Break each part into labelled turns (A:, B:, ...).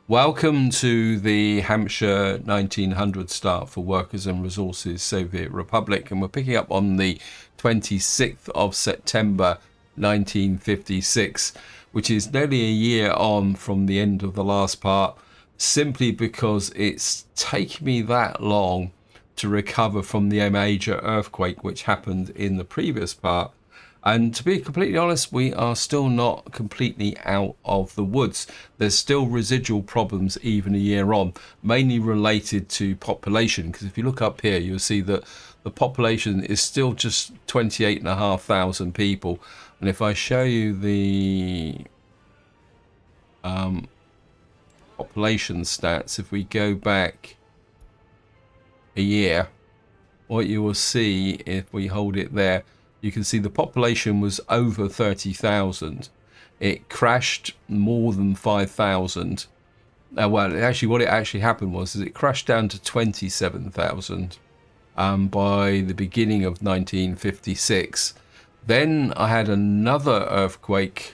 A: Welcome to the Hampshire 1900 start for Workers and Resources Soviet Republic, and we're picking up on the 26th of September 1956, which is nearly a year on from the end of the last part, simply because it's taken me that long to recover from the major earthquake which happened in the previous part. And to be completely honest, we are still not completely out of the woods. There's still residual problems even a year on, mainly related to population. Because if you look up here, you'll see that the population is still just 28,500 people. And if I show you the population stats, if we go back a year, what you will see if we hold it there, you can see the population was over 30,000. It crashed more than 5,000. Well, actually, what it actually happened was it crashed down to 27,000 by the beginning of 1956. Then I had another earthquake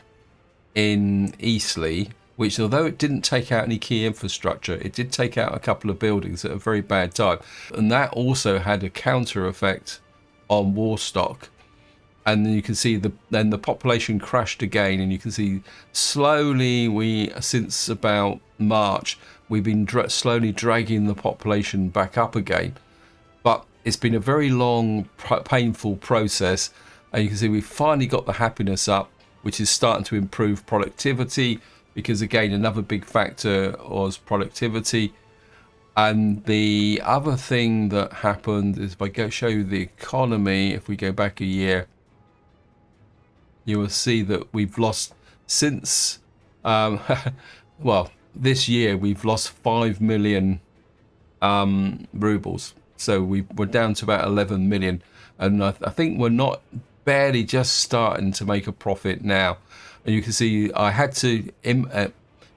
A: in Eastleigh, which, although it didn't take out any key infrastructure, it did take out a couple of buildings at a very bad time. And that also had a counter effect on Warstock. And then you can see then the population crashed again, and you can see slowly since about March we've been slowly dragging the population back up again. But it's been a very long, painful process, and you can see we've finally got the happiness up, which is starting to improve productivity, because again another big factor was productivity. And the other thing that happened is, if I show you the economy, if we go back a year, you will see that we've lost since, well, this year we've lost 5 million rubles. So we're down to about 11 million. And I think we're barely just starting to make a profit now. And you can see I had to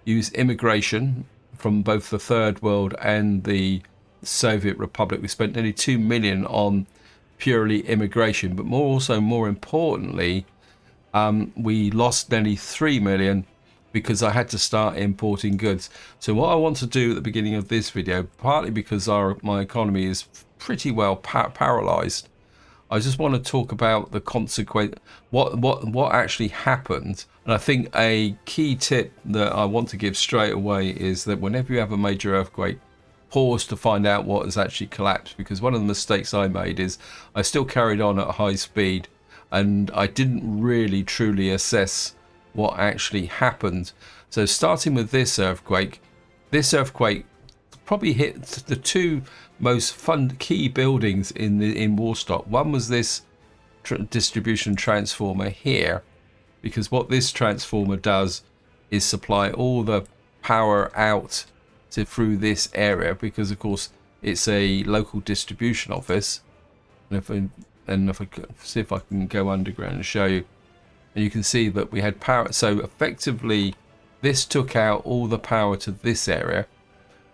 A: use immigration from both the Third World and the Soviet Republic. We spent nearly 2 million on purely immigration, but more importantly, we lost nearly 3 million because I had to start importing goods. So what I want to do at the beginning of this video, partly because my economy is pretty well paralyzed, I just want to talk about the consequence, what actually happened. And I think a key tip that I want to give straight away is that whenever you have a major earthquake, pause to find out what has actually collapsed, because one of the mistakes I made is I still carried on at high speed, and I didn't really truly assess what actually happened. So starting with this earthquake probably hit the two most key buildings in Warstock. One was this distribution transformer here, because what this transformer does is supply all the power out through this area, because of course it's a local distribution office. And if I see if I can go underground and show you, and you can see that we had power. So effectively this took out all the power to this area.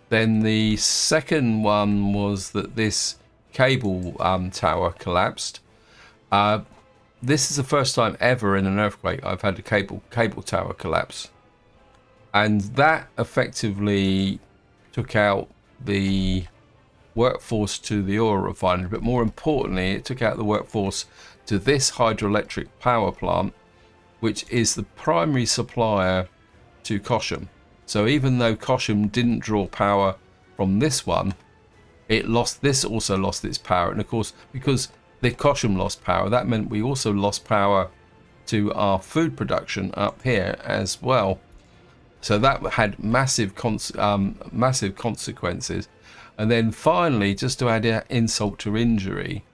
A: Then the second one was that this cable tower collapsed. This is the first time ever in an earthquake I've had a cable tower collapse, and that effectively took out the workforce to the oil refinery, but more importantly it took out the workforce to this hydroelectric power plant, which is the primary supplier to Cochem. So even though Cochem didn't draw power from this one, this also lost its power. And of course, because the Cochem lost power, that meant we also lost power to our food production up here as well. So that had massive consequences. And then finally, just to add insult to injury,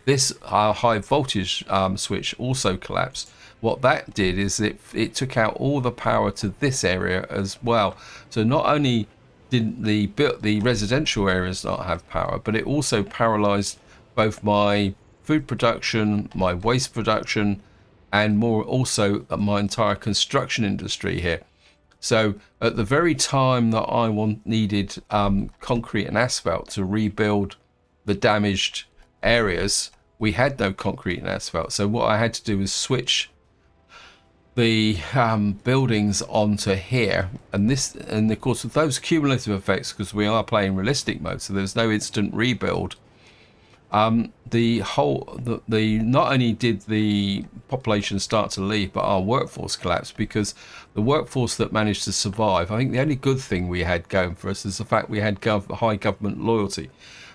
A: this high voltage switch also collapsed. What that did is it took out all the power to this area as well. So not only did the residential areas not have power, but it also paralyzed both my food production, my waste production, and also my entire construction industry here. So at the very time that I needed concrete and asphalt to rebuild the damaged areas, we had no concrete and asphalt. So what I had to do was switch the buildings onto here, and of course with those cumulative effects, because we are playing realistic mode, so there's no instant rebuild. The not only did the population start to leave, but our workforce collapsed, because the workforce that managed to survive, I think the only good thing we had going for us is the fact we had high government loyalty.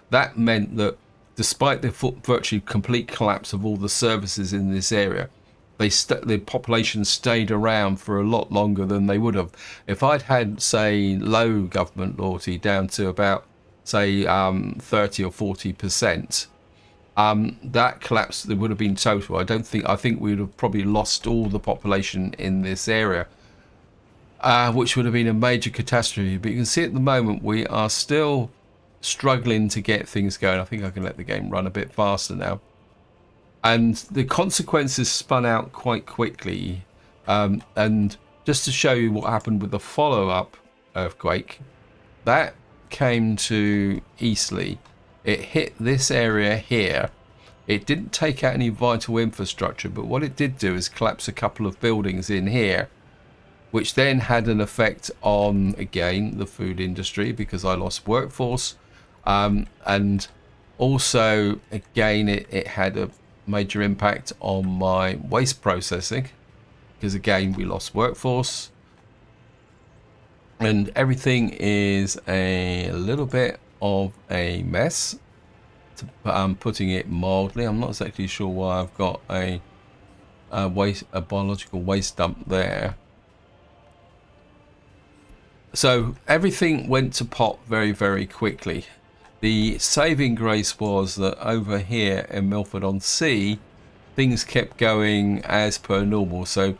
A: That meant that despite the virtually complete collapse of all the services in this area, the population stayed around for a lot longer than they would have if I'd had, say, low government loyalty down to about, say, 30 or 40%. That collapse, there would have been total. I think we would have probably lost all the population in this area, which would have been a major catastrophe. But you can see at the moment we are still struggling to get things going. I think I can let the game run a bit faster now. And the consequences spun out quite quickly. And just to show you what happened with the follow-up earthquake, that came to Eastleigh. It hit this area here. It didn't take out any vital infrastructure, but what it did do is collapse a couple of buildings in here, which then had an effect on, again, the food industry, because I lost workforce. And also, again, it had a major impact on my waste processing, because again we lost workforce, and everything is a little bit of a mess, putting it mildly. I'm not exactly sure why I've got a biological waste dump there. So everything went to pot very, very quickly. The saving grace was that over here in Milford-on-Sea, things kept going as per normal. So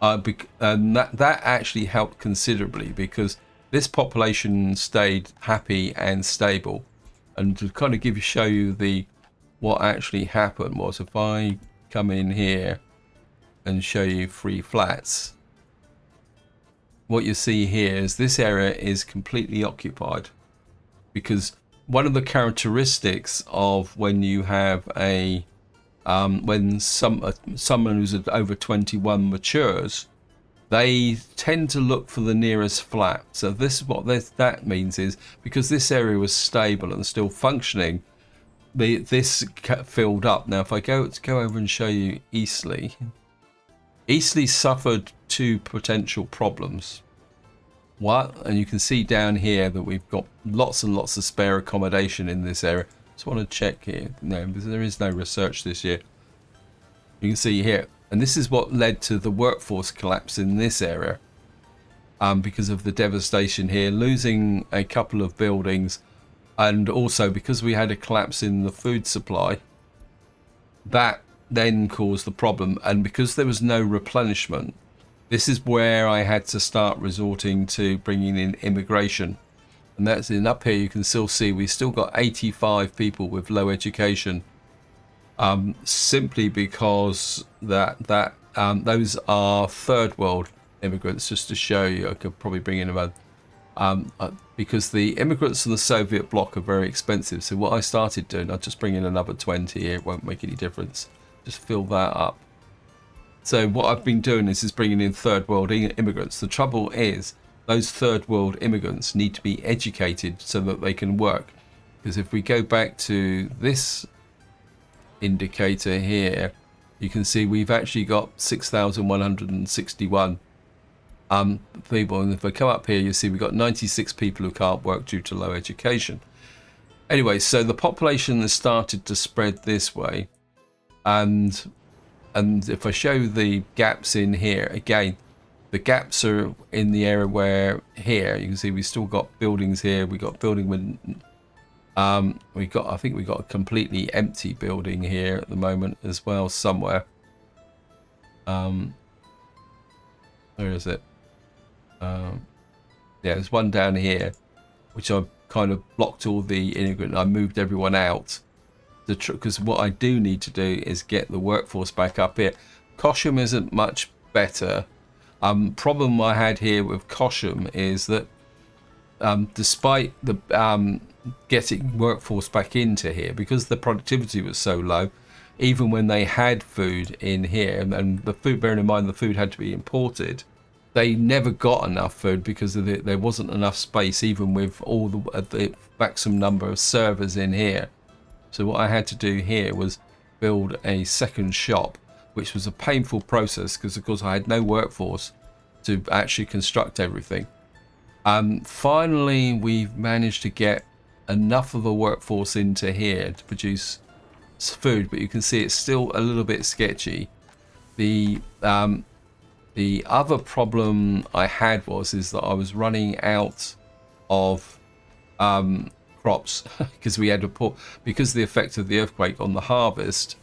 A: and that actually helped considerably, because this population stayed happy and stable. And to kind of show you what actually happened was, if I come in here and show you free flats, what you see here is this area is completely occupied, because one of the characteristics of when you have when someone who's over 21 matures, they tend to look for the nearest flat. So this is what that means, is because this area was stable and still functioning, this filled up. Now if I go over and show you Eastleigh suffered two potential problems. And you can see down here that we've got lots and lots of spare accommodation in this area. Just want to check here. No, there is no research this year. You can see here, and this is what led to the workforce collapse in this area, because of the devastation here, losing a couple of buildings, and also because we had a collapse in the food supply. That then caused the problem, and because there was no replenishment, this is where I had to start resorting to bringing in immigration. And that's up here. You can still see we still got 85 people with low education, simply because those are third world immigrants. Just to show you, I could probably bring in about because the immigrants from the Soviet bloc are very expensive. So what I started doing, I'll just bring in another 20 here. It won't make any difference. Just fill that up. So what I've been doing is bringing in third world immigrants. The trouble is, those third world immigrants need to be educated so that they can work. Because if we go back to this indicator here, you can see we've actually got 6,161 people. And if I come up here, you see we've got 96 people who can't work due to low education. Anyway, so the population has started to spread this way. And if I show the gaps in here, again, the gaps are in the area where here you can see we still got buildings here. We got building with I think we got a completely empty building here at the moment as well somewhere. Where is it? Yeah, there's one down here which I've kind of blocked all the immigrant. I moved everyone out. Because what I do need to do is get the workforce back up here. Cosham isn't much better. Problem I had here with Cosham is that despite the getting workforce back into here, because the productivity was so low, even when they had food in here, and the food, bearing in mind the food had to be imported, they never got enough food because there wasn't enough space, even with all the maximum number of servers in here. So what I had to do here was build a second shop, which was a painful process because of course I had no workforce to actually construct everything. Finally, we've managed to get enough of a workforce into here to produce food, but you can see it's still a little bit sketchy. The other problem I had is that I was running out of crops because we had to put, because of the effect of the earthquake on the harvest.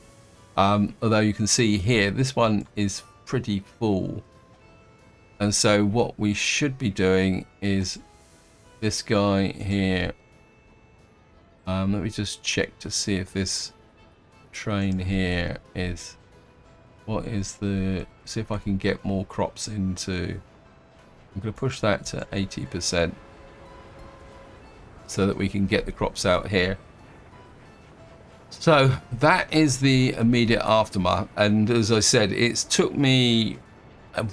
A: Although you can see here, this one is pretty full. And so what we should be doing is this guy here. Let me just check to see if this train here is, what is the, see if I can get more crops into. I'm going to push that to 80% so that we can get the crops out here. So that is the immediate aftermath, and as I said, it took me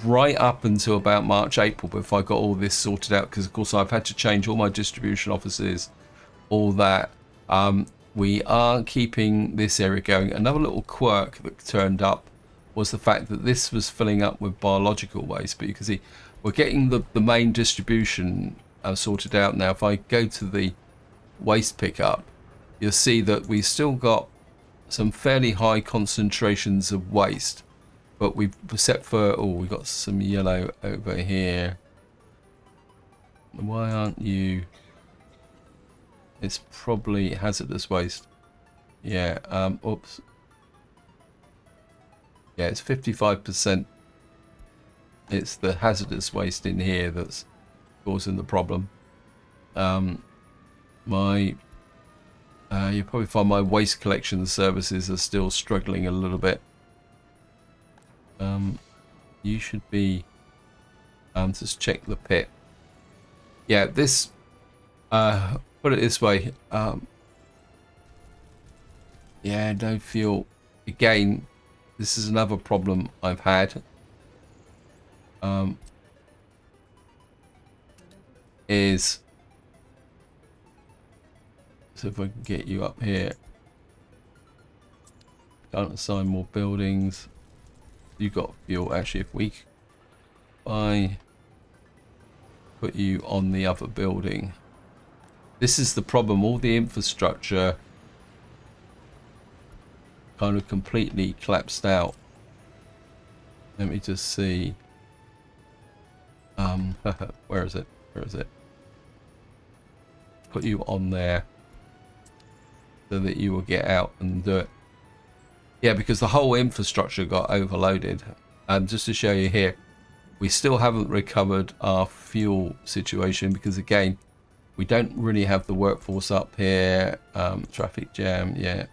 A: right up until about March, April before I got all this sorted out, because of course I've had to change all my distribution offices, all that. We are keeping this area going. Another little quirk that turned up was the fact that this was filling up with biological waste, but you can see we're getting the main distribution sorted out now. If I go to the waste pickup, you'll see that we still got some fairly high concentrations of waste, but we've set for, oh, we got some yellow over here. Why aren't you? It's probably hazardous waste. Yeah, oops. Yeah, it's 55%. It's the hazardous waste in here that's causing the problem. You'll probably find my waste collection services are still struggling a little bit. You should be, just check the pit. Yeah, this, put it this way, yeah, no fuel. Again, this is another problem I've had. Is, so if I can get you up here, can't assign more buildings. You got fuel. Actually, if I put you on the other building, this is the problem. All the infrastructure kind of completely collapsed out. Let me just see. Where is it? Where is it? Put you on there so that you will get out and do it. Yeah, because the whole infrastructure got overloaded. And just to show you here, we still haven't recovered our fuel situation because, again, we don't really have the workforce up here. Traffic jam, yeah.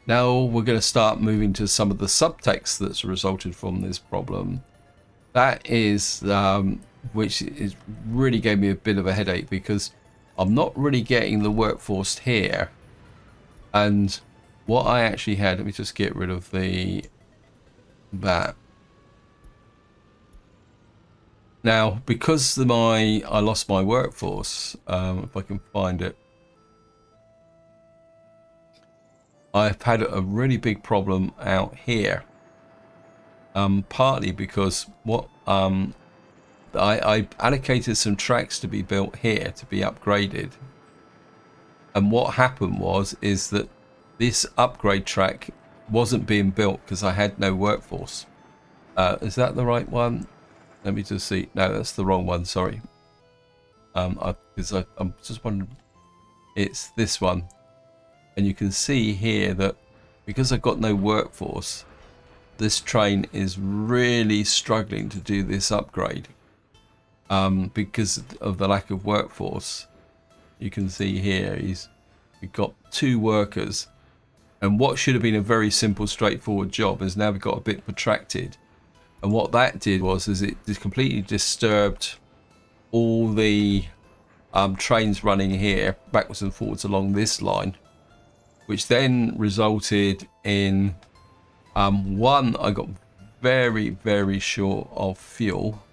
A: Now we're going to start moving to some of the subtext that's resulted from this problem. That is, which is really gave me a bit of a headache because I'm not really getting the workforce here. And what I actually had, let me just get rid of that. Now, because I lost my workforce, if I can find it, I've had a really big problem out here. Partly because what I allocated some tracks to be built here to be upgraded, and what happened is that this upgrade track wasn't being built because I had no workforce. Is that the right one? Let me just see. No, that's the wrong one. Sorry. I'm just wondering. It's this one, and you can see here that because I've got no workforce, this train is really struggling to do this upgrade because of the lack of workforce. You can see here we've got 2 workers, and what should have been a very simple, straightforward job has now got a bit protracted. And what that did is it completely disturbed all the trains running here backwards and forwards along this line, which then resulted in one, I got very short of fuel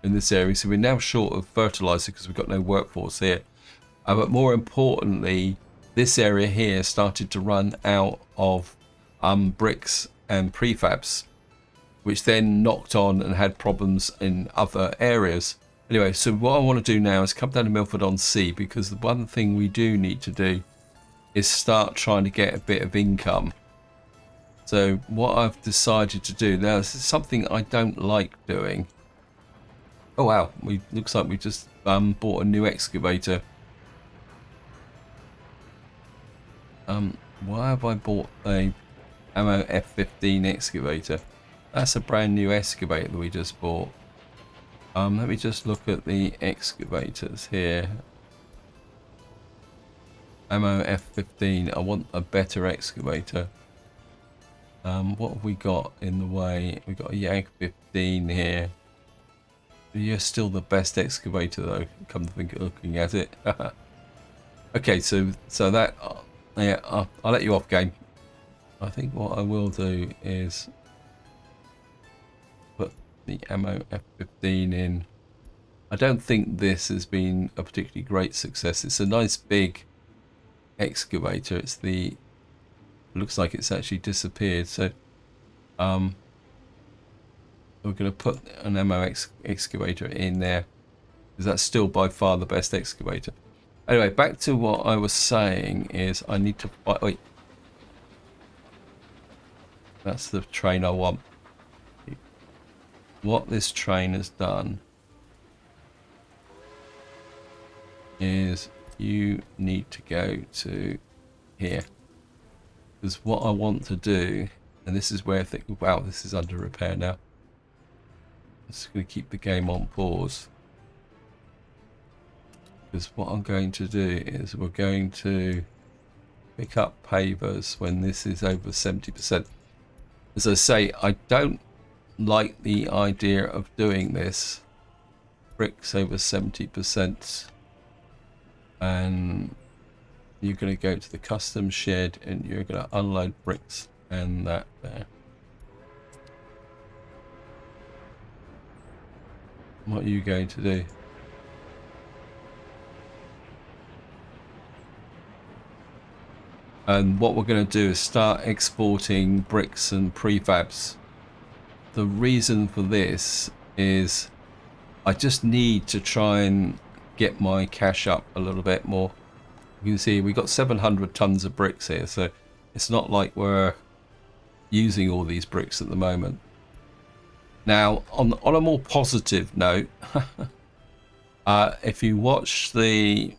A: in this area, so we're now short of fertilizer because we've got no workforce here. But more importantly, this area here started to run out of bricks and prefabs, which then knocked on and had problems in other areas. Anyway, so what I want to do now is come down to Milford-on-Sea, because the one thing we do need to do is start trying to get a bit of income. So what I've decided to do now, this is something I don't like doing. Oh wow, looks like we just bought a new excavator. Why have I bought a Ammo F15 excavator? That's a brand new excavator that we just bought. Let me just look at the excavators here. Ammo F15. I want a better excavator. What have we got in the way? We've got a Jag 15 here. You're still the best excavator though, come to think of looking at it. Okay, so that yeah, I'll let you off, game. I think what I will do is put the Ammo F15 in. I don't think this has been a particularly great success. It's a nice big excavator. It's the, looks like it's actually disappeared. So we're going to put an ammo excavator in there, because that's still by far the best excavator. Anyway, back to what I was saying is I need to wait. That's the train I want. What this train has done is you need to go to here, because what I want to do, and this is where I think, wow, this is under repair now. I'm just going to keep the game on pause, because what I'm going to do is we're going to pick up pavers when this is over 70%. As I say, I don't like the idea of doing this. Bricks over 70%, and you're going to go to the custom shed and you're going to unload bricks and that there. What are you going to do? And what we're going to do is start exporting bricks and prefabs. The reason for this is I just need to try and get my cash up a little bit more. You can see we got 700 tons of bricks here, so it's not like we're using all these bricks at the moment. Now, on a more positive note, if you watch the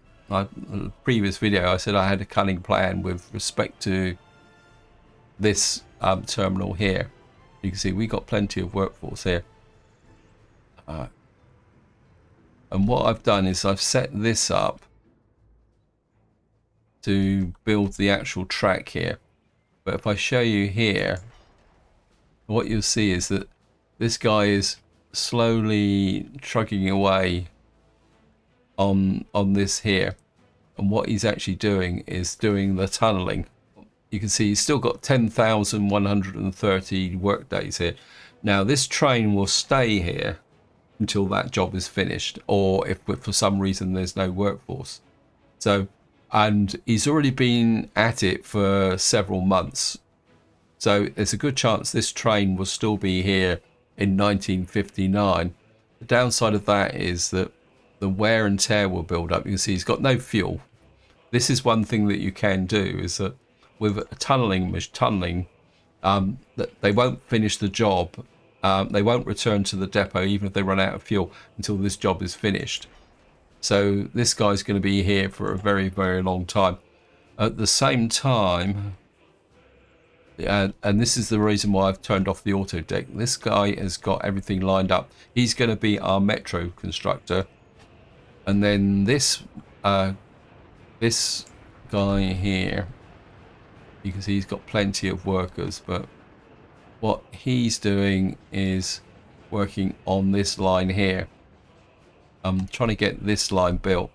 A: previous video, I said I had a cunning plan with respect to this terminal here. You can see we got plenty of workforce here. And what I've done is I've set this up to build the actual track here. But if I show you here, what you'll see is that this guy is slowly trucking away on this here, and what he's actually doing is doing the tunneling. You can see he's still got 10,130 work days here. Now this train will stay here until that job is finished, or if for some reason there's no workforce. So, and he's already been at it for several months, so there's a good chance this train will still be here in 1959. The downside of that is that the wear and tear will build up. You can see he's got no fuel. This is one thing that you can do, is that with tunneling, that they won't finish the job. They won't return to the depot even if they run out of fuel until this job is finished. So this guy's going to be here for a very, very long time. At the same time, and this is the reason why I've turned off the auto deck, this guy has got everything lined up. He's going to be our metro constructor. And then this guy here, you can see he's got plenty of workers, but what he's doing is working on this line here. I'm trying to get this line built.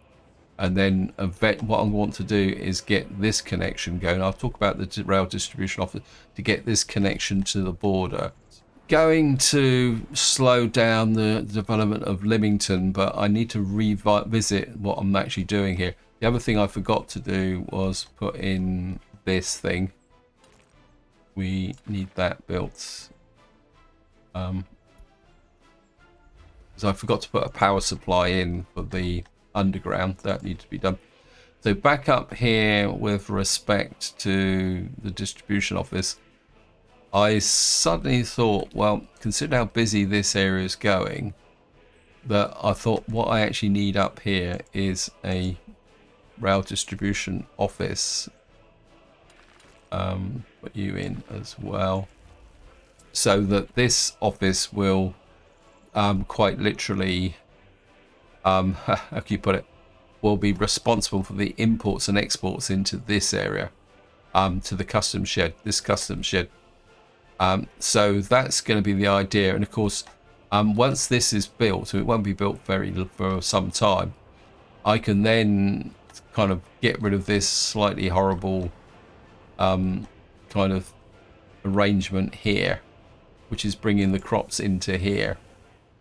A: And then what I want to do is get this connection going. I'll talk about the rail distribution office to get this connection to the border. Going to slow down the development of Lymington, but I need to revisit what I'm actually doing here. The other thing I forgot to do was put in this thing. We need that built. Because I forgot to put a power supply in for the underground. That needs to be done. So back up here with respect to the distribution office, I suddenly thought, well, consider how busy this area is going, that I thought what I actually need up here is a rail distribution office. Put you in as well, so that this office will quite literally, how can you put it, will be responsible for the imports and exports into this area, to the customs shed, this customs shed. So that's going to be the idea. And of course, once this is built, so it won't be built for some time, I can then kind of get rid of this slightly horrible kind of arrangement here, which is bringing the crops into here.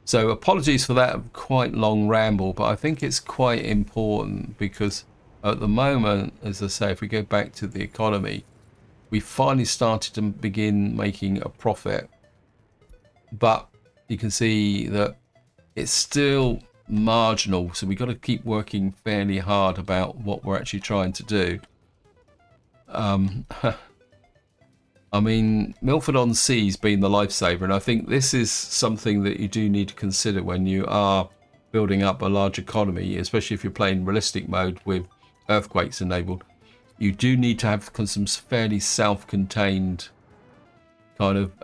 A: So apologies for that quite long ramble, but I think it's quite important because at the moment, as I say, if we go back to the economy, we finally started to begin making a profit, but you can see that it's still marginal. So we've got to keep working fairly hard about what we're actually trying to do. I mean, Milford-on-Sea's been the lifesaver, and I think this is something that you do need to consider when you are building up a large economy, especially if you're playing realistic mode with earthquakes enabled. You do need to have some fairly self-contained kind of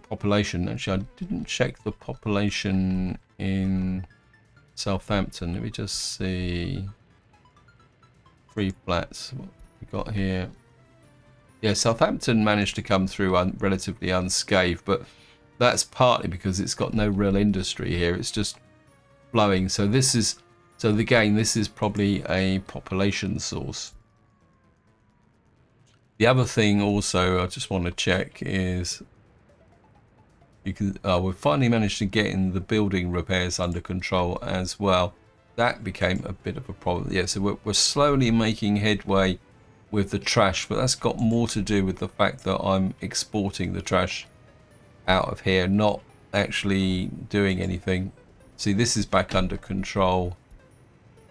A: population. Actually, I didn't check the population in Southampton. Let me just see. 3 flats. What we got here? Yeah, Southampton managed to come through relatively unscathed, but that's partly because it's got no real industry here. It's just flowing. So this is, again, this is probably a population source. The other thing also I just want to check is you can we've finally managed to get in the building repairs under control as well. That became a bit of a problem. Yeah, so we're slowly making headway with the trash, but that's got more to do with the fact that I'm exporting the trash out of here, not actually doing anything. See, this is back under control,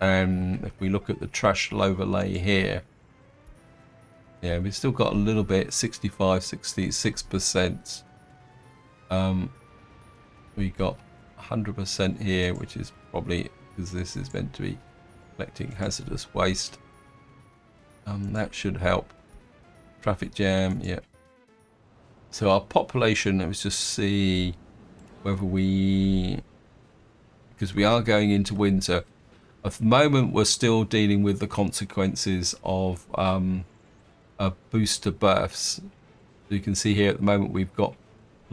A: and if we look at the trash overlay here, yeah, we've still got a little bit, 65, 66%. We got 100% here, which is probably because this is meant to be collecting hazardous waste. That should help. Traffic jam, yeah. So our population, let's just see whether because we are going into winter. At the moment, we're still dealing with the consequences of booster births. You can see here at the moment we've got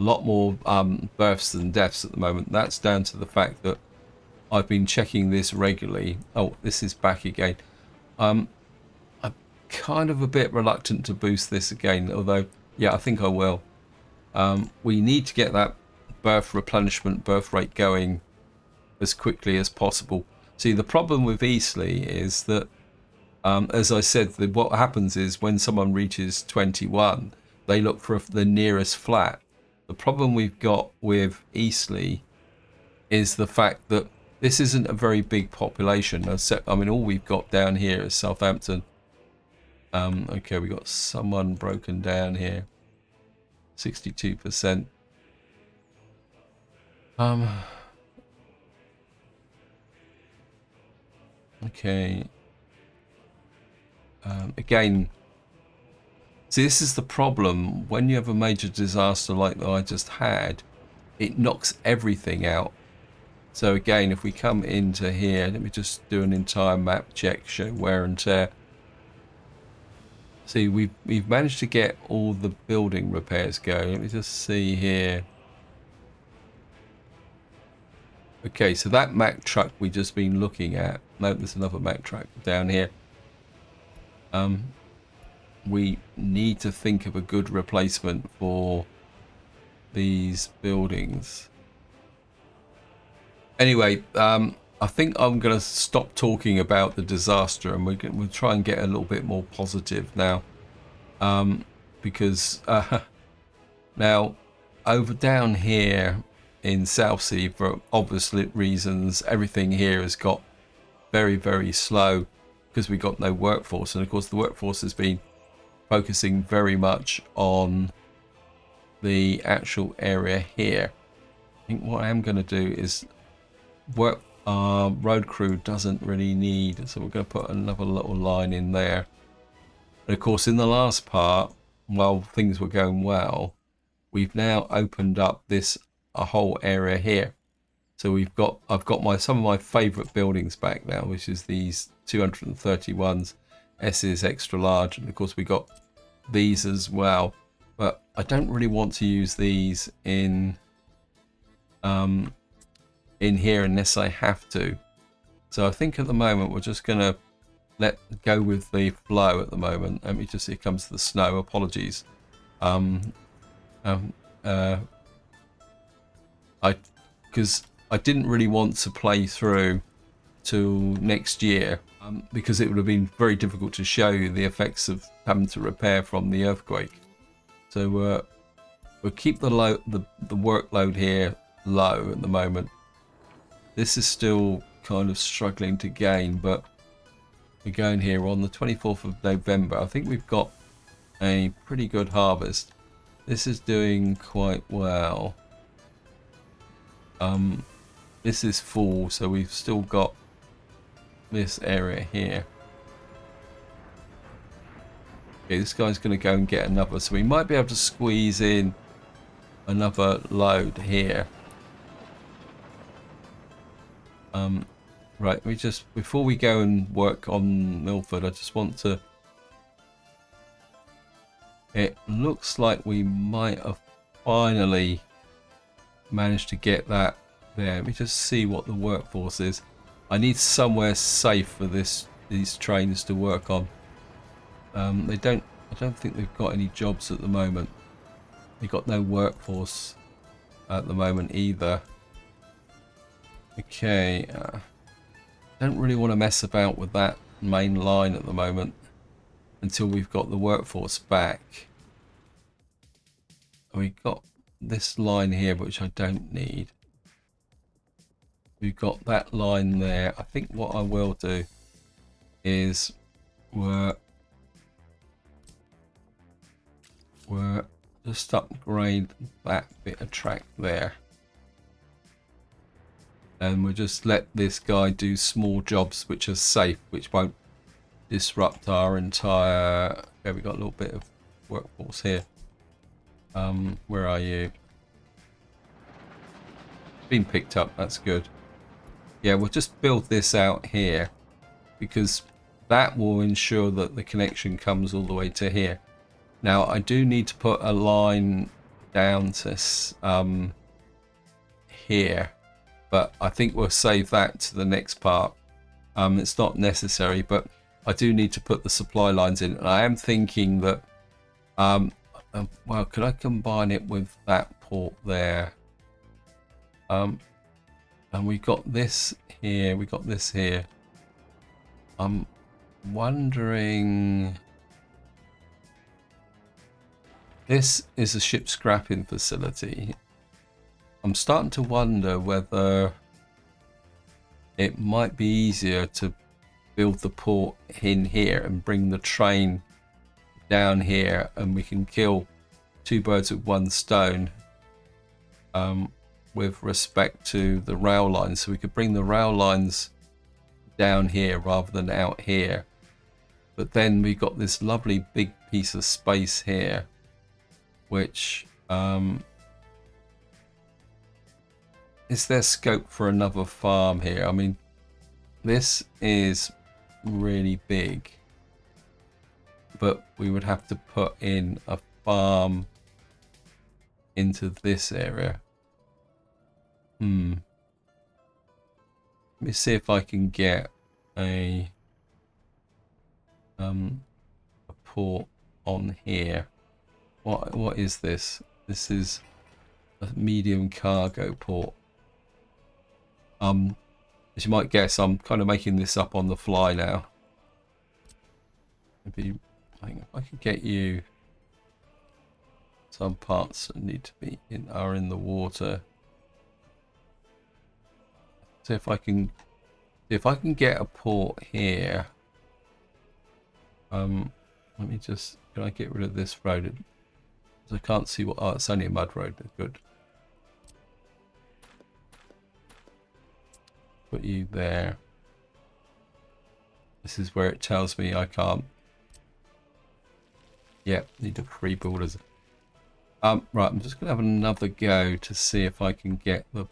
A: a lot more births than deaths at the moment. That's down to the fact that I've been checking this regularly. Oh, this is back again. I'm kind of a bit reluctant to boost this again, although yeah, I think I will. We need to get that birth rate going as quickly as possible. See, the problem with Eastleigh is that as I said, what happens is when someone reaches 21, they look for the nearest flat. The problem we've got with Eastleigh is the fact that this isn't a very big population. I mean, all we've got down here is Southampton. Okay, we got someone broken down here. 62%. Okay. Again, see, this is the problem. When you have a major disaster like that I just had, it knocks everything out. So again, if we come into here, let me just do an entire map check, show wear and tear. See, we've managed to get all the building repairs going. Let me just see here. Okay, so that Mack truck we've just been looking at no, there's another backtrack down here. We need to think of a good replacement for these buildings. Anyway, I think I'm going to stop talking about the disaster, and we'll try and get a little bit more positive now, because now over down here in Southsea, for obvious reasons, everything here has got very, very slow because we got no workforce, and of course the workforce has been focusing very much on the actual area here. I think what I am going to do is work. Road crew doesn't really need, so we're going to put another little line in there. And of course, in the last part, while things were going well, we've now opened up a whole area here. So I've got some of my favourite buildings back now, which is these 231s, S's extra large, and of course we got these as well. But I don't really want to use these in here unless I have to. So I think at the moment we're just going to let go with the flow at the moment. Let me just, here comes the snow. Apologies. Because I didn't really want to play through till next year, because it would have been very difficult to show you the effects of having to repair from the earthquake. So we'll keep the workload here low at the moment. This is still kind of struggling to gain, but we're going here on the 24th of November. I think we've got a pretty good harvest. This is doing quite well. This is full, so we've still got this area here. Okay, this guy's going to go and get another, so we might be able to squeeze in another load here. Right, before we go and work on Milford, I just want to... It looks like we might have finally managed to get that there. Let me just see what the workforce is. I need somewhere safe for these trains to work on. I don't think they've got any jobs at the moment. They've got no workforce at the moment either. Okay, don't really want to mess about with that main line at the moment until we've got the workforce back. We've got this line here, which I don't need. We've got that line there. I think what I will do is we're just upgrade that bit of track there. And we'll just let this guy do small jobs which are safe, which won't disrupt our entire... Okay, we got a little bit of workforce here. Where are you? Been picked up, that's good. Yeah, we'll just build this out here, because that will ensure that the connection comes all the way to here. Now, I do need to put a line down to here, but I think we'll save that to the next part. It's not necessary, but I do need to put the supply lines in. And I am thinking that, well, could I combine it with that port there? And we got this here, we got this here. I'm wondering... This is a ship scrapping facility. I'm starting to wonder whether it might be easier to build the port in here and bring the train down here, and we can kill two birds with one stone with respect to the rail lines. So we could bring the rail lines down here rather than out here. But then we got this lovely big piece of space here, which is there scope for another farm here? I mean, this is really big, but we would have to put in a farm into this area. Let me see if I can get a port on here. What is this? This is a medium cargo port. As you might guess, I'm kind of making this up on the fly now. Maybe I think if I could get you some parts that need to be are in the water. See if I can get a port here. Let me just, can I get rid of this road? I can't see what. Oh, it's only a mud road. Good. Put you there. This is where it tells me I can't. Yep, need to free borders. Right, I'm just gonna have another go to see if I can get the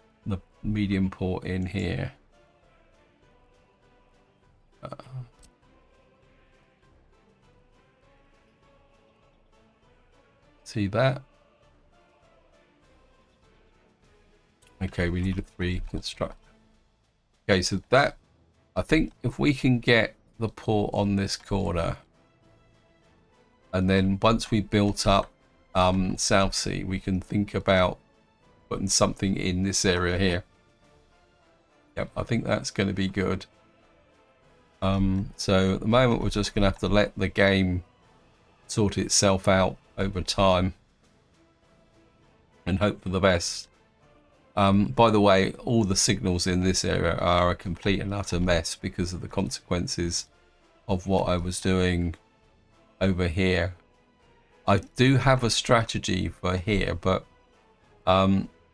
A: medium port in here. See that? Okay, we need a free construct. Okay, so that, I think if we can get the port on this corner, and then once we built up Southsea, we can think about putting something in this area here. Yep, I think that's going to be good. So at the moment we're just going to have to let the game sort itself out over time and hope for the best. By the way, all the signals in this area are a complete and utter mess because of the consequences of what I was doing over here. I do have a strategy for here, but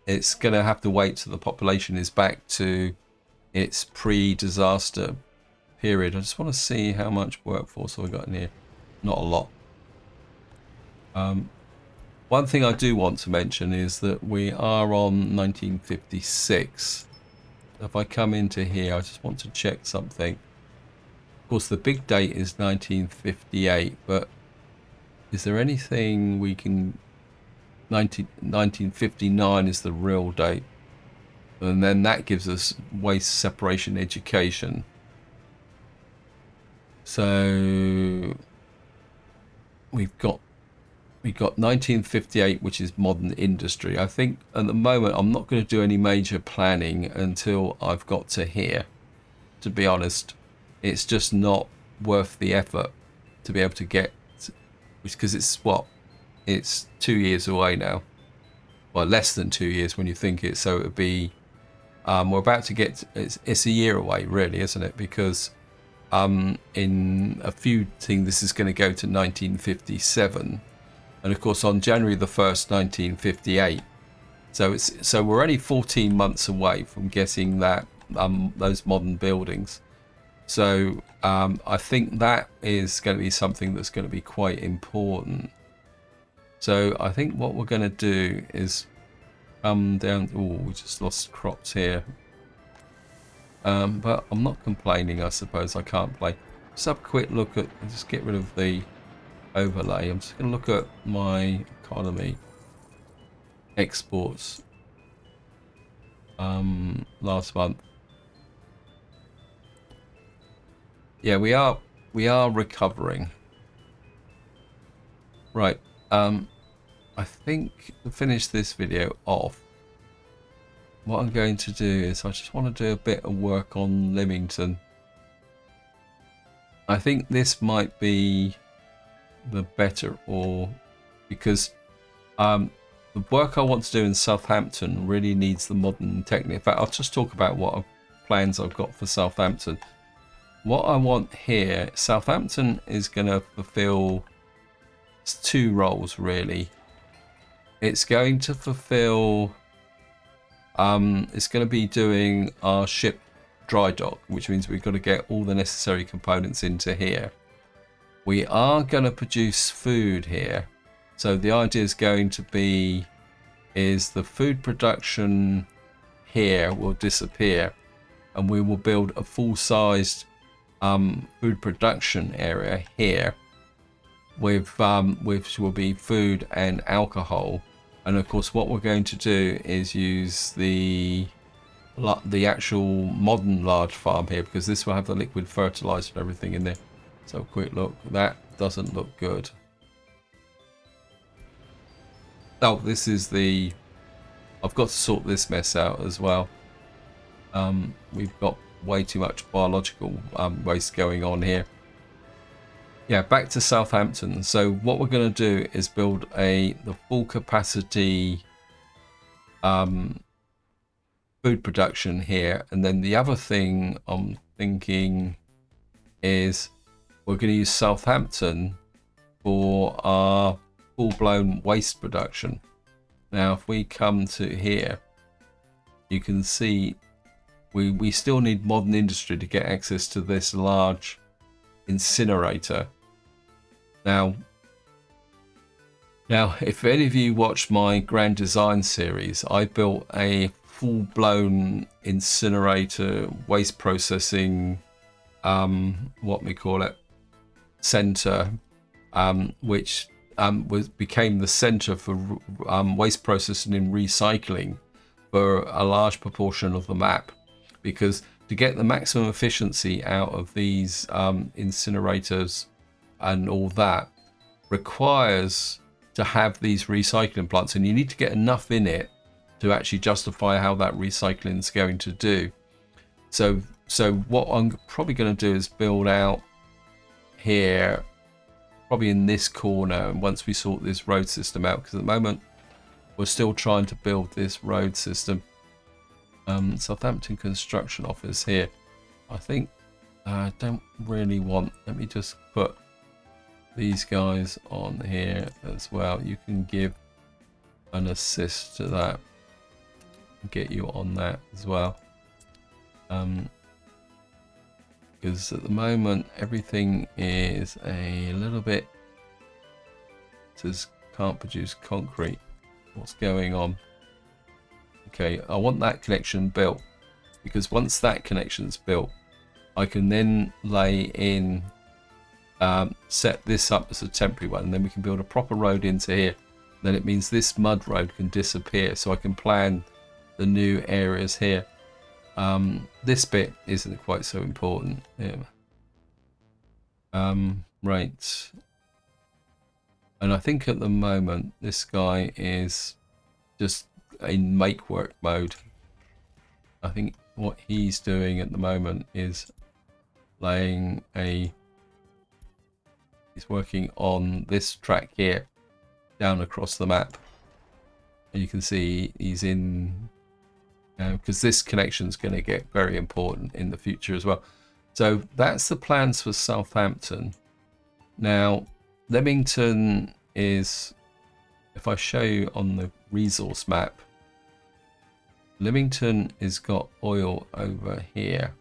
A: it's going to have to wait till the population is back to its pre-disaster period. I just want to see how much workforce have I got in here. Not a lot. One thing I do want to mention is that we are on 1956. If I come into here, I just want to check something. Of course, the big date is 1958, but is there anything we can... 1959 is the real date. And then that gives us waste separation education. So we've got 1958, which is modern industry. I think at the moment I'm not going to do any major planning until I've got to here. To be honest, it's just not worth the effort to be able to get, because it's what, it's 2 years away now. Well, less than 2 years when you think it. So it would be, we're about to get, it's a year away really, isn't it? Because in a few things this is going to go to 1957. And of course on January the 1st, 1958. So we're only 14 months away from getting that those modern buildings. So I think that is going to be something that's going to be quite important. So I think what we're going to do is come down. Oh, we just lost crops here. But I'm not complaining, I suppose. I can't play. Just have a quick look at, just get rid of the overlay. I'm just going to look at my economy. Exports. Last month. Yeah, we are recovering. Right. I think to finish this video off, what I'm going to do is I just want to do a bit of work on Lymington. I think this might be the better, or because the work I want to do in Southampton really needs the modern technique. In fact, I'll just talk about what plans I've got for Southampton. What I want here, Southampton is going to fulfill two roles really. It's going to fulfill, it's going to be doing our ship dry dock, which means we've got to get all the necessary components into here. We are going to produce food here. So the idea is going to be, is the food production here will disappear and we will build a full-sized food production area here with which will be food and alcohol. And of course what we're going to do is use the the actual modern large farm here, because this will have the liquid fertilizer and everything in there. So quick look, that doesn't look good. Oh, this is the, I've got to sort this mess out as well. We've got way too much biological waste going on here. Yeah, back to Southampton. So what we're going to do is build the full capacity food production here, and then the other thing I'm thinking is we're going to use Southampton for our full-blown waste production. Now if we come to here, you can see we still need modern industry to get access to this large incinerator. Now if any of you watched my Grand Design series, I built a full-blown incinerator waste processing what we call it center, which became the center for waste processing and recycling for a large proportion of the map, because to get the maximum efficiency out of these incinerators and all that requires to have these recycling plants, and you need to get enough in it to actually justify how that recycling is going to do. So what I'm probably going to do is build out here, probably in this corner, and once we sort this road system out, because at the moment we're still trying to build this road system. Southampton construction office here. I think I don't really want, let me just put these guys on here as well. You can give an assist to that, get you on that as well, because at the moment everything is a little bit, it says can't produce concrete. What's going on? Okay, I want that connection built, because once that connection's built, I can then lay in, set this up as a temporary one, and then we can build a proper road into here. Then it means this mud road can disappear, so I can plan the new areas here. This bit isn't quite so important. Yeah. Right. And I think at the moment this guy is just in make work mode. I think what he's doing at the moment is laying he's working on this track here down across the map, and you can see he's in, because this connection is going to get very important in the future as well. So that's the plans for Southampton. Now Leamington is, if I show you on the resource map, Leamington has got oil over here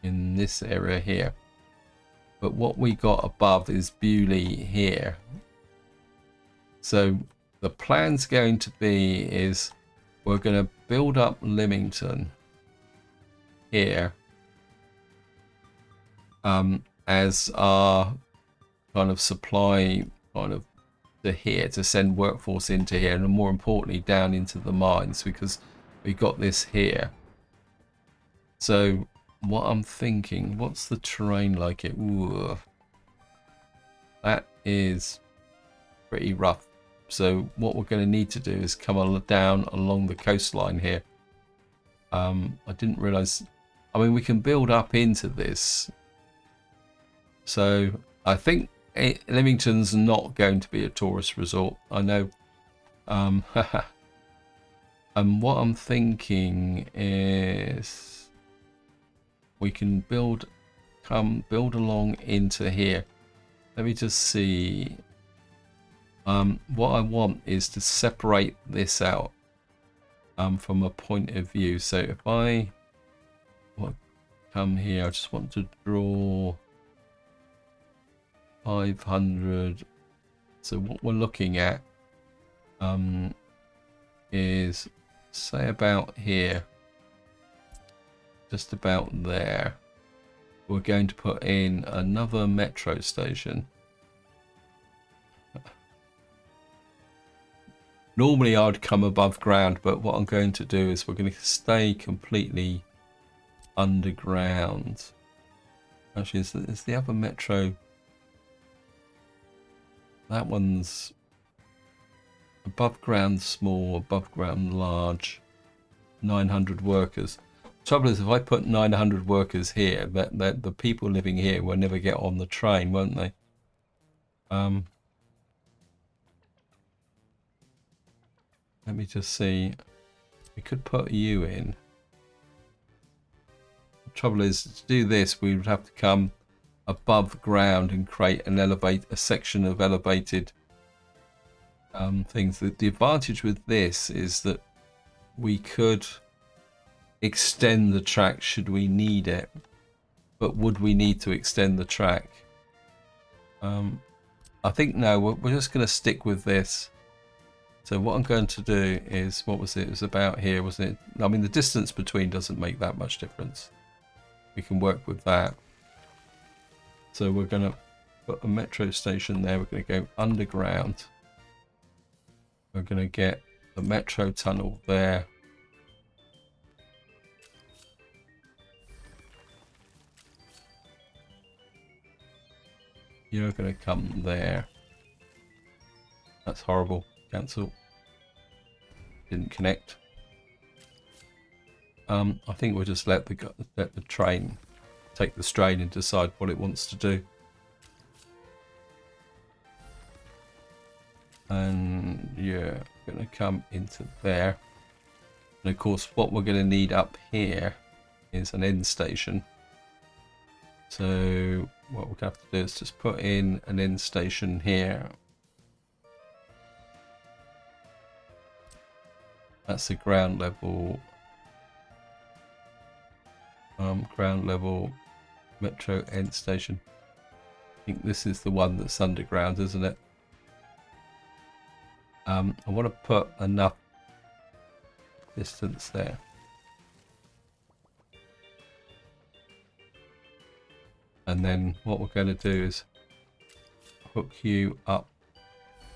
A: in this area here, but what we got above is Bewley here. So the plan's going to be is we're going to build up Leamington here as our kind of supply kind of to here, to send workforce into here, and more importantly down into the mines, because we got this here. So what I'm thinking, what's the terrain like it? Ooh, that is pretty rough. So what we're going to need to do is come down along the coastline here. I didn't realize, I mean, we can build up into this. So I think Leamington's not going to be a tourist resort, I know. And what I'm thinking is we can build along into here. Let me just see. What I want is to separate this out from a point of view. So if I come here, I just want to draw 500. So what we're looking at is, say, about here, just about there. We're going to put in another metro station. Normally I'd come above ground, but what I'm going to do is we're going to stay completely underground. Actually, is the other metro? That one's above ground small, above ground large. 900 workers. Trouble is, if I put 900 workers here, that the people living here will never get on the train, won't they? Let me just see. We could put you in. The trouble is, to do this, we would have to come above ground and create a section of elevated things. The advantage with this is that we could extend the track should we need it, but would we need to extend the track? I think no, we're just going to stick with this. So what I'm going to do is, what was it? It was about here, wasn't it? I mean, the distance between doesn't make that much difference. We can work with that. So we're going to put a metro station there. We're going to go underground. We're going to get the metro tunnel there. You're going to come there. That's horrible. Cancel. Didn't connect. I think we'll just let the train take the strain and decide what it wants to do. And you're going to come into there. And of course, what we're going to need up here is an end station. So what we're going to have to do is just put in an end station here. That's the ground level metro end station. I think this is the one that's underground, isn't it? I want to put enough distance there. And then what we're going to do is hook you up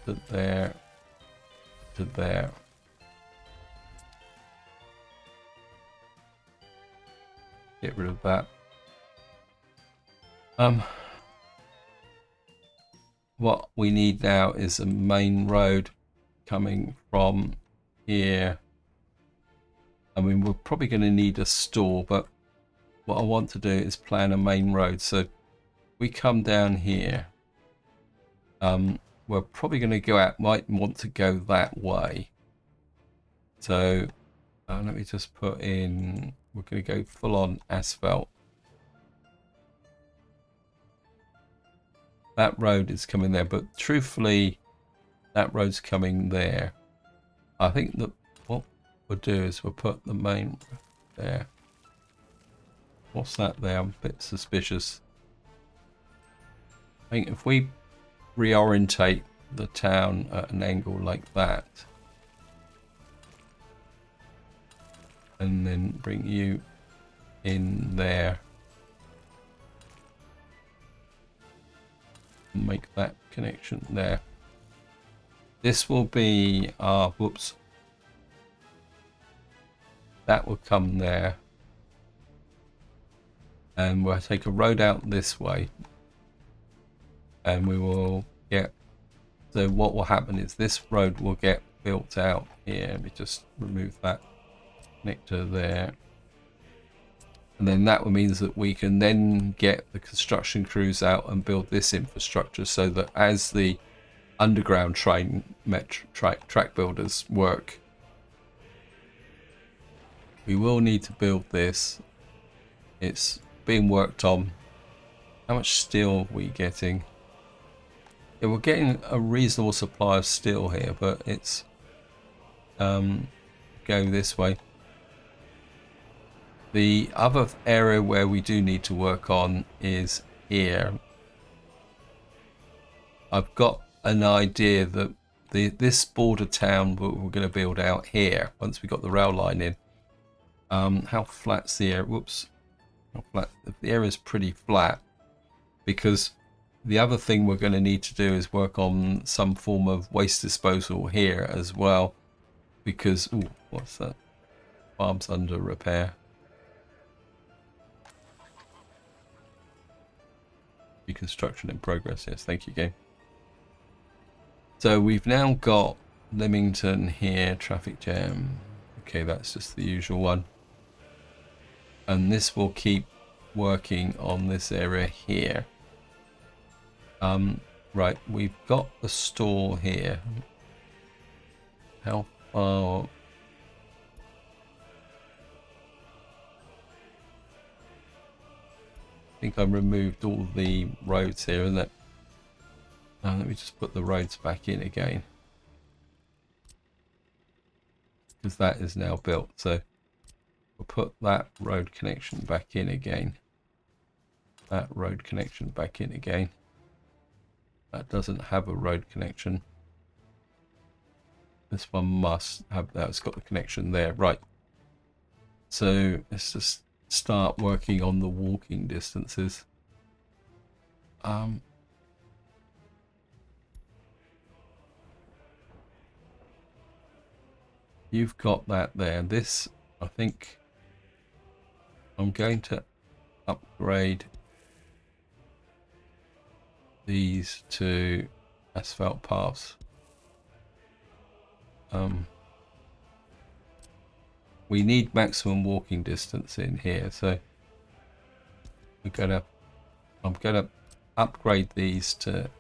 A: to there, to there. Get rid of that. What we need now is a main road coming from here. I mean, we're probably going to need a store, but what I want to do is plan a main road. So we come down here. We're probably going to go out, might want to go that way. So let me just put in, we're going to go full on asphalt. That road is coming there, but truthfully, that road's coming there. I think that what we'll do is we'll put the main there. What's that there? I'm a bit suspicious. I think if we reorientate the town at an angle like that, and then bring you in there, and make that connection there. This will be our, whoops, that will come there. And we'll take a road out this way, and we will get, so what will happen is this road will get built out here. Let me just remove that connector there, and then that means that we can then get the construction crews out and build this infrastructure, so that as the underground train track builders work, we will need to build this. It's being worked on. How much steel are we getting? Yeah, we're getting a reasonable supply of steel here, but it's go this way. The other area where we do need to work on is here. I've got an idea that this border town we're going to build out here once we got the rail line in. How flat's the area? Whoops. Flat. The area is pretty flat because the other thing we're going to need to do is work on some form of waste disposal here as well, because ooh, what's that? Farm's under repair. Reconstruction in progress. Yes, thank you, game. So we've now got Leamington here, traffic jam. Okay, that's just the usual one. And this will keep working on this area here. Right, we've got the store here. How far? I think I removed all the roads here, isn't it? Let me just put the roads back in again, because that is now built. So we'll put that road connection back in again. That road connection back in again. That doesn't have a road connection. This one must have that. It's got the connection there. Right. So let's just start working on the walking distances. You've got that there. This, I think, I'm going to upgrade these to asphalt paths. We need maximum walking distance in here, so I'm gonna upgrade these to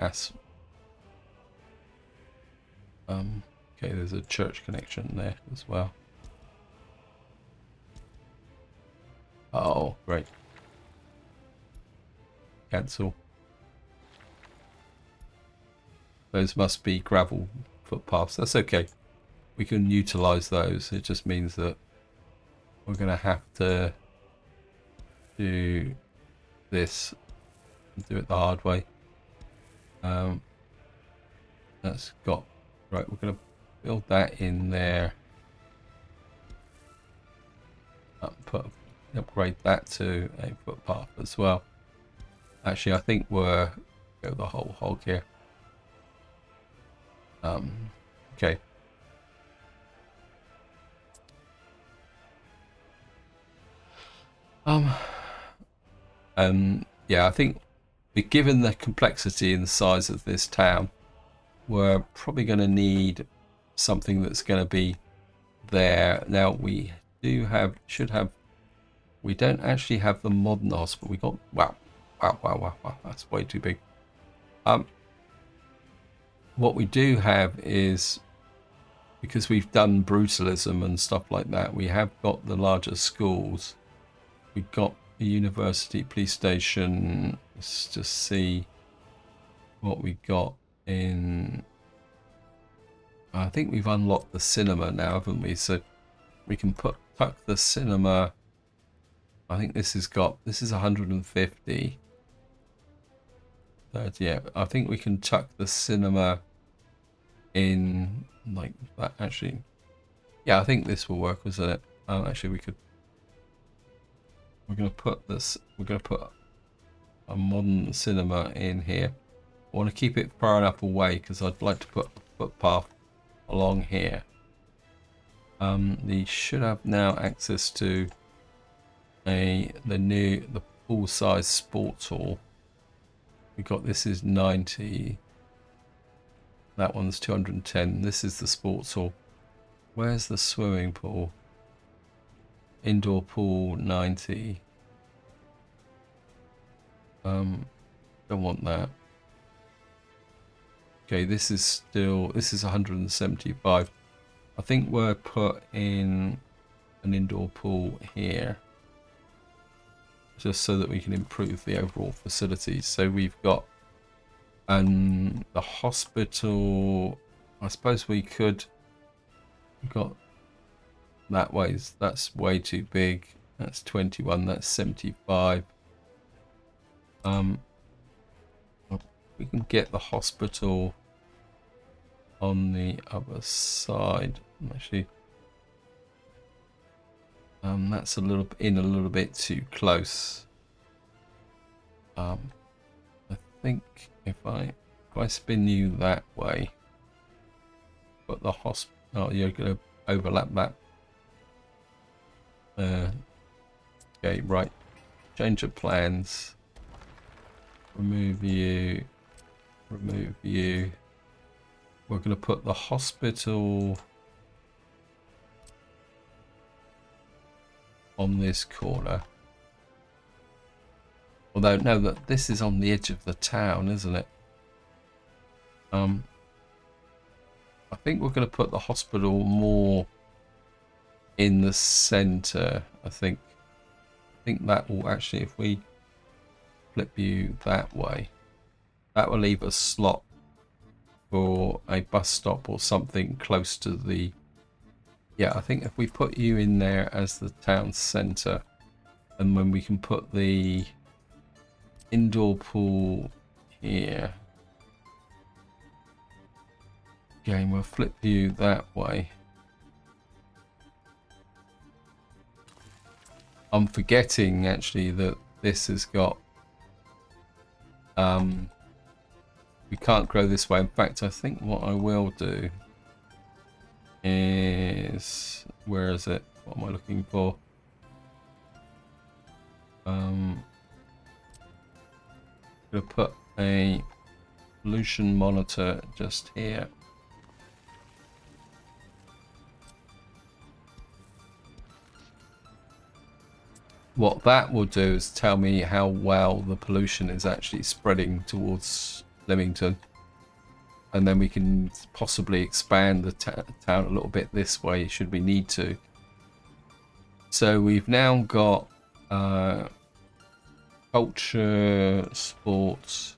A: okay, there's a church connection there as well. Oh, great. Cancel. Those must be gravel footpaths. That's okay. We can utilize those. It just means that we're going to have to do this and do it the hard way. That's got... Right, we're going to build that in there. Upgrade that to a footpath as well. Actually, I think we're go the whole hog here. Okay. Yeah, I think given the complexity and the size of this town, we're probably going to need something that's going to be there. Now we should have. We don't actually have the modern hospital. We got wow, that's way too big. What we do have is, because we've done brutalism and stuff like that, we have got the larger schools. We've got the university, police station. Let's just see what we got in. I think we've unlocked the cinema now, haven't we? So we can tuck the cinema. I think this is 150. Yeah, I think we can tuck the cinema in like that. Actually, yeah, I think this will work, wasn't it? Actually, we could. We're going to put this. We're going to put a modern cinema in here. I want to keep it far enough away because I'd like to put a footpath along here. They should have now access to the full-size sports hall. We got this is 90. That one's 210. This is the sports hall. Where's the swimming pool? Indoor pool 90. Don't want that. Okay, this is 175. I think we're put in an indoor pool here, just so that we can improve the overall facilities. So we've got the hospital. I suppose we could. We've got that way. That's way too big. That's 21. That's 75. We can get the hospital on the other side. Actually, that's a little bit too close. I think if I spin you that way, but the hospital, oh, you're going to overlap that. Okay, right. Change of plans. Remove you. Remove you. We're going to put the hospital on this corner. Although, no, that this is on the edge of the town, isn't it? I think we're going to put the hospital more in the centre. I think that will actually, if we flip you that way, that will leave a slot for a bus stop or something close to the... Yeah, I think if we put you in there as the town centre, and when we can put the indoor pool here. Again, we'll flip you that way. I'm forgetting actually that this has got... we can't grow this way. In fact, I think what I will do is... Where is it? What am I looking for? I'm going to put a pollution monitor just here. What that will do is tell me how well the pollution is actually spreading towards Leamington. And then we can possibly expand the town a little bit this way, should we need to. So we've now got culture, sports,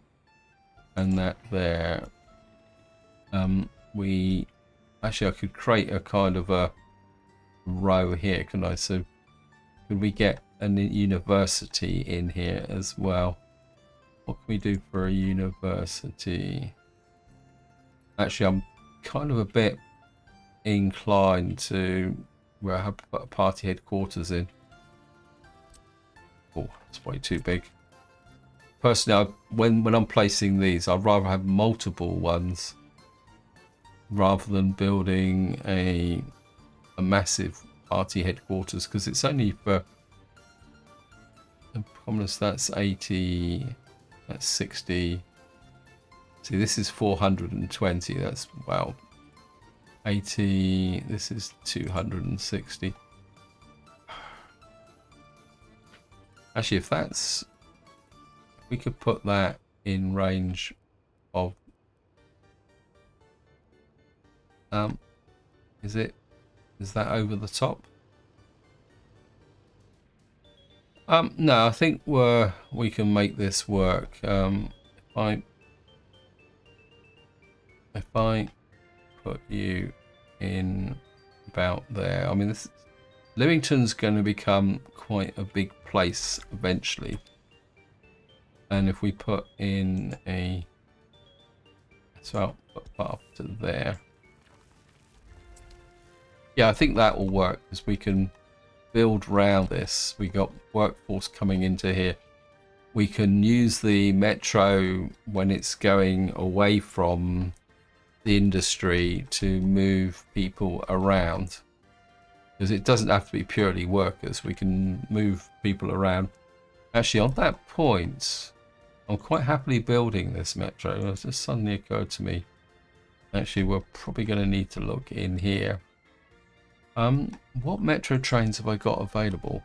A: and that there. I could create a kind of a row here, can I? So could we get a university in here as well? What can we do for a university? Actually, I'm kind of a bit inclined to where I have put a party headquarters in. Oh, it's way too big. Personally, when I'm placing these, I'd rather have multiple ones rather than building a massive party headquarters, because it's only for that's 80, that's 60. See, this is 420. That's, wow, 80. This is 260. Actually, if we could put that in range of is that over the top? No, I think we can make this work. If I put you in about there, I mean, Leamington's going to become quite a big place eventually. And if we put in so I'll put up to there. Yeah, I think that will work, because we can build round this. We got workforce coming into here. We can use the metro when it's going away from the industry to move people around, because it doesn't have to be purely workers. We can move people around. Actually, on that point, I'm quite happily building this metro. It just suddenly occurred to me, actually, we're probably going to need to look in here. What metro trains have I got available?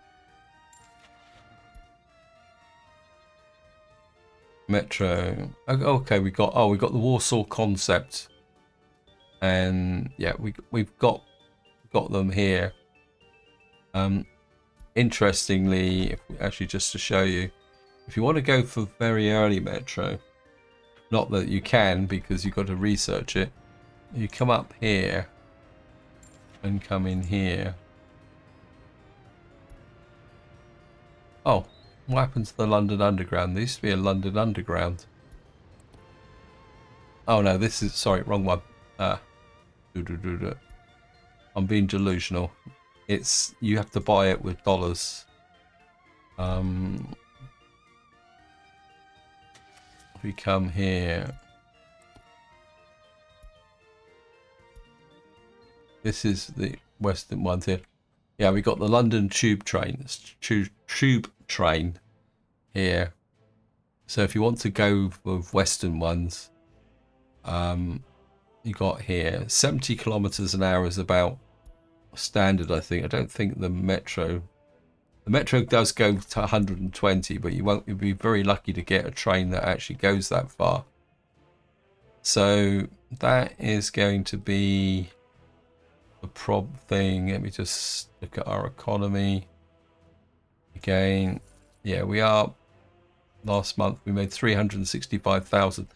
A: Metro. Okay, we got the Warsaw Concept, and yeah, we've got them here. Interestingly, if we, actually, just to show you, if you want to go for very early metro, not that you can because you've got to research it, you come up here and come in here. Oh, what happened to the London Underground? There used to be a London Underground. Oh no, this is, sorry, wrong one. I'm being delusional. It's, you have to buy it with dollars. if we come here, this is the western ones here. Yeah, we got the London tube train, tube train here. So if you want to go with western ones, you got here 70 kilometers an hour is about standard, I think. I don't think the metro does go to 120, but you'll be very lucky to get a train that actually goes that far. So that is going to be the prob thing. Let me just look at our economy again. Yeah, we are, last month we made 365,000.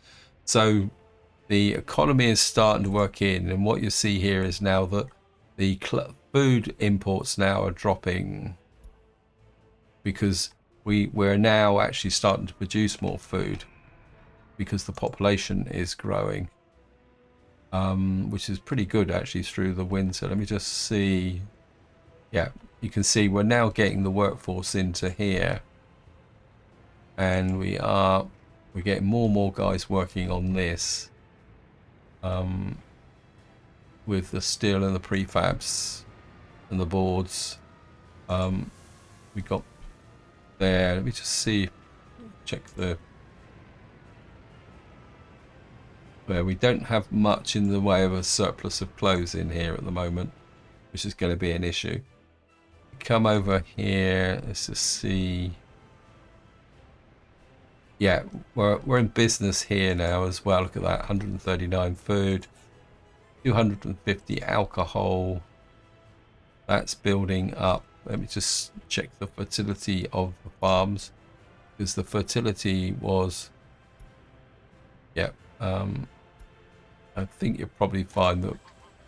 A: So the economy is starting to work in, and what you see here is now that the food imports now are dropping because we're now actually starting to produce more food because the population is growing, which is pretty good actually through the winter. Let me just see. Yeah, you can see we're now getting the workforce into here, and we're getting more and more guys working on this, with the steel and the prefabs and the boards. We got there. Let me just see, check where we don't have much in the way of a surplus of clothes in here at the moment, which is going to be an issue. Come over here, let's just see. Yeah, we're in business here now as well. Look at that, 139 food, 250 alcohol. That's building up. Let me just check the fertility of the farms, because the fertility was, yeah, I think you'll probably find that,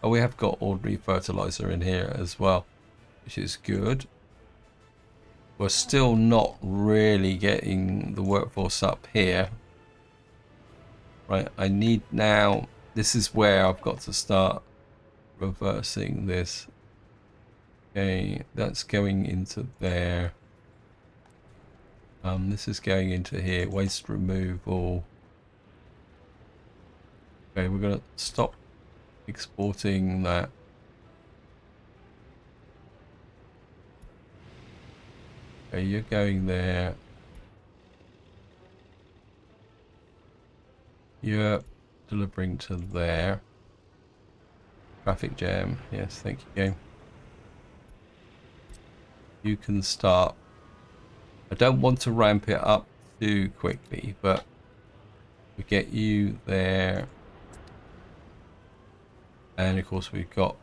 A: oh, we have got ordinary fertilizer in here as well, which is good. We're still not really getting the workforce up here. Right, I need now, this is where I've got to start reversing this. Okay, that's going into there. This is going into here, waste removal. Okay, we're going to stop exporting that. Okay, you're going there. You're delivering to there. Traffic jam. Yes, thank you, game. You can start. I don't want to ramp it up too quickly, but we get you there. And of course we've got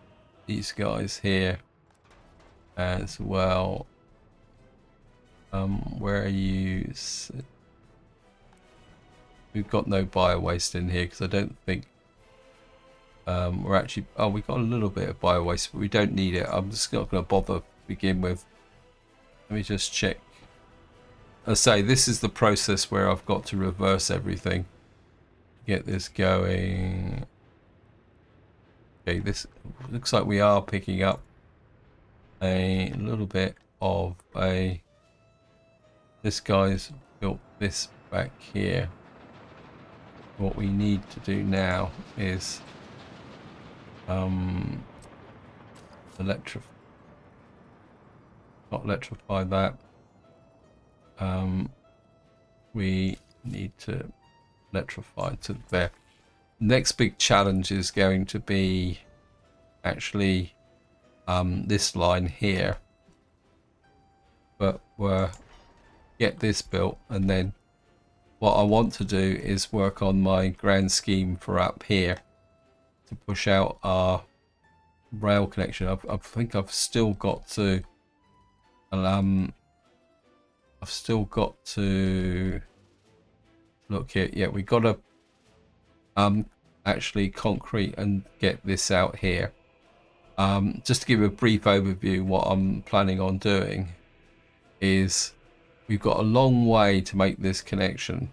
A: these guys here as well. Where are you? We've got no bio waste in here because I don't think we're actually, oh, we got a little bit of bio waste, but we don't need it. I'm just not going to bother to begin with. Let me just check. I say this is the process where I've got to reverse everything, get this going. Okay, this looks like we are picking up a little bit of a, this guy's built this back here. What we need to do now is electrify that. We need to electrify to there. Next big challenge is going to be actually this line here, but we'll get this built, and then what I want to do is work on my grand scheme for up here to push out our rail connection. I think I've still got to look here. Yeah, we got to actually concrete and get this out here. Just to give you a brief overview, what I'm planning on doing is we've got a long way to make this connection.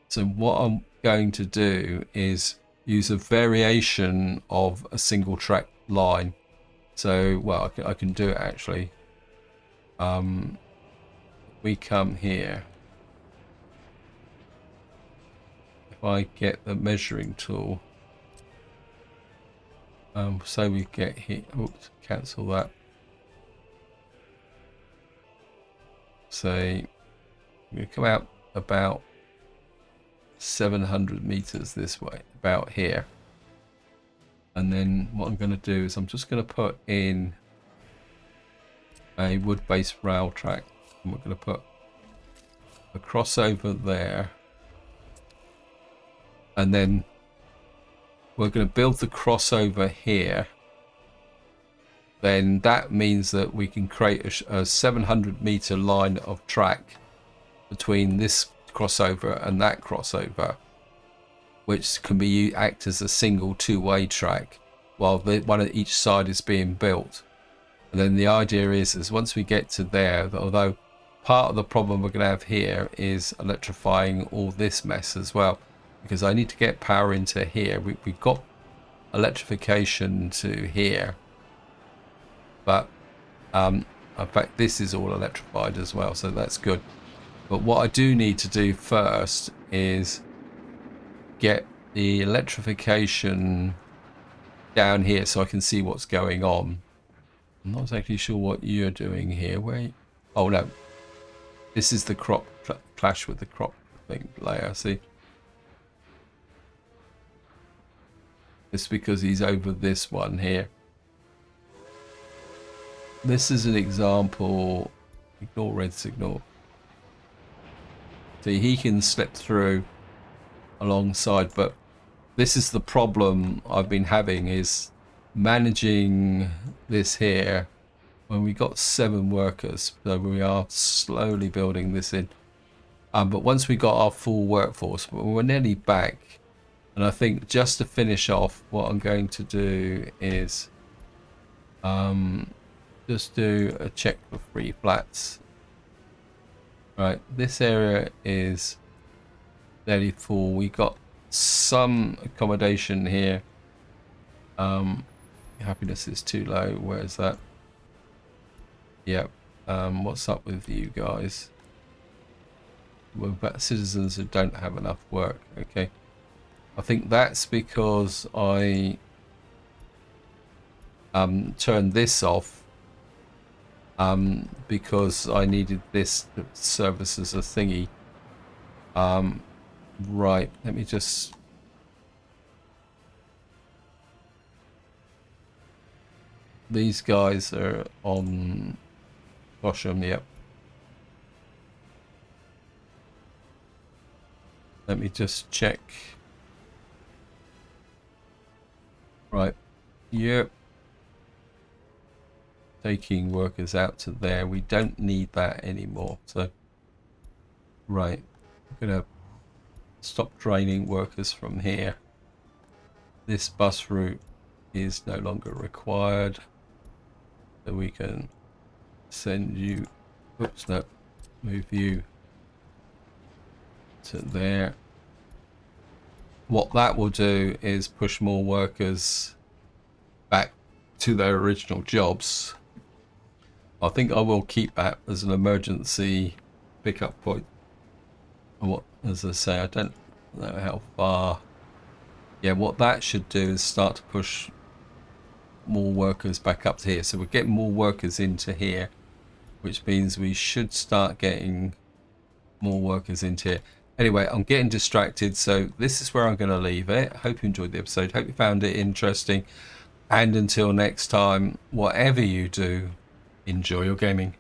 A: So what I'm going to do is use a variation of a single track line. So, well, I can do it actually. We come here. if I get the measuring tool, so we get here, oops, cancel that. Say we come out about 700 meters this way, about here. And then what I'm going to do is I'm just going to put in a wood-based rail track, and we're going to put a crossover there, and then we're going to build the crossover here. Then that means that we can create a 700 meter line of track between this crossover and that crossover, which can be act as a single two-way track while one at each side is being built. And then the idea is once we get to there, although part of the problem we're going to have here is electrifying all this mess as well, because I need to get power into here. We've got electrification to here, but in fact this is all electrified as well, so that's good. But what I do need to do first is get the electrification down here so I can see what's going on. I'm not exactly sure what you're doing here. Oh no, this is the crop clash with the crop thing layer. See, it's because he's over this one here. This is an example. Ignore red signal. See, he can slip through alongside, but this is the problem I've been having, is managing this here when we got 7 workers. So we are slowly building this in, but once we got our full workforce, we're nearly back. And I think just to finish off, what I'm going to do is just do a check for free flats. Right, this area is nearly full. We got some accommodation here. Happiness is too low. Where is that? Yep. What's up with you guys? We're about citizens who don't have enough work. Okay. I think that's because I turned this off because I needed this to service as a thingy. Right, let me just these guys are on Bosham, yep. Let me just check. Right, yep. Taking workers out to there. We don't need that anymore. So, right, I'm gonna stop draining workers from here. This bus route is no longer required, so we can send you, oops, no, move you to there. What that will do is push more workers back to their original jobs. I think I will keep that as an emergency pickup point. What, as I say, I don't know how far. Yeah, what that should do is start to push more workers back up to here. So we're getting more workers into here, which means we should start getting more workers into here. Anyway, I'm getting distracted, so this is where I'm going to leave it. Hope you enjoyed the episode. Hope you found it interesting. And until next time, whatever you do, enjoy your gaming.